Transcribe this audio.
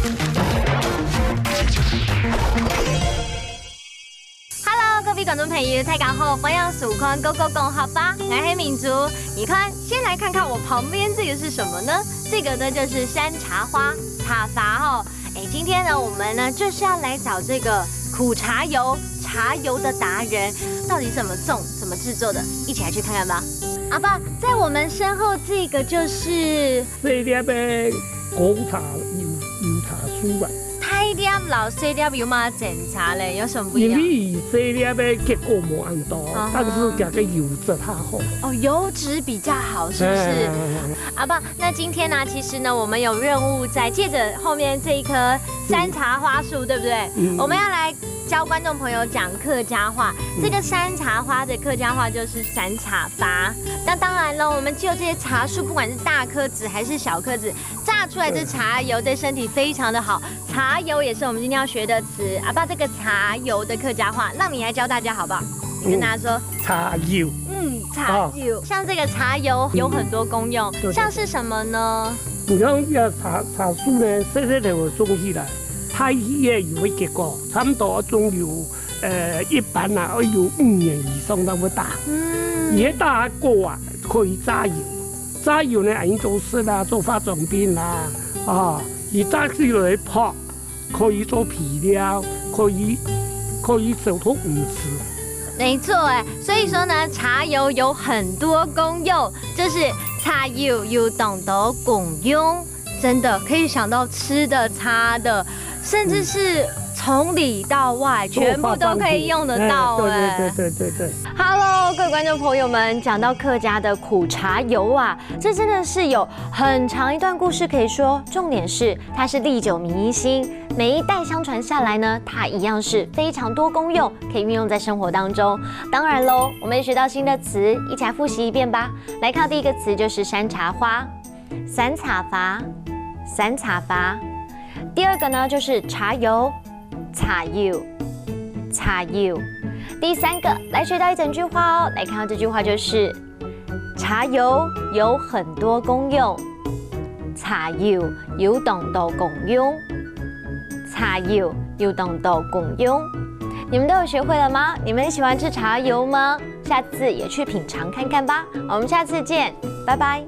各位观众朋友，大家好，欢迎收看《狗狗讲好吧》，我是明珠。你看，先来看看我旁边这个是什么呢？这个呢就是山茶花茶伐哦。今天呢我们呢就是要来找这个苦茶油的达人，到底怎么种、怎么制作的，一起来去看看吧。阿爸，在我们身后这个就是细粒的古茶油茶树啊。大粒老细粒有嘛检查嘞，有什么不一因样？为细粒的结果无按多，但是加个油脂较好。哦，油脂比较好，是不是？阿爸，那今天呢，其实呢，我们有任务在借着后面这一棵山茶花树，对不对？我们要来教观众朋友讲客家话。这个山茶花的客家话就是山茶伐。那当然了，我们就这些茶树，不管是大颗子还是小颗子，榨出来的茶油对身体非常的好。茶油也是我们今天要学的词。阿爸，这个茶油的客家话，让你来教大家好不好？你跟大家说。茶油。茶油。像这个茶油有很多功用，像是什么呢？你看这茶树呢，细细就种起来，太稀的油的结果，差不多种有一般啊要有5年以上那么大。也大个啊，可以榨油。榨油呢，可以做事啦，做化妆品啦，而榨出来泡，可以做皮料，可以手托五吃。没错所以说呢，茶油有很多功用，就是茶油有懂得功用，真的可以想到吃的、擦的，甚至是从里到外全部都可以用得到对。Hello， 各位观众朋友们，讲到客家的苦茶油啊，这真的是有很长一段故事可以说。重点是它是历久弥新，每一代相传下来呢，它一样是非常多功用，可以运用在生活当中。当然喽，我们也学到新的词，一起来复习一遍吧。来看第一个词就是山茶花，山茶伐。第二个呢就是茶油，茶油。第三个来学到一整句话哦，来看到这句话就是茶油有很多功用，茶油有很多功用，茶油有很多功用。你们都有学会了吗？你们喜欢吃茶油吗？下次也去品尝看看吧。我们下次见，拜拜。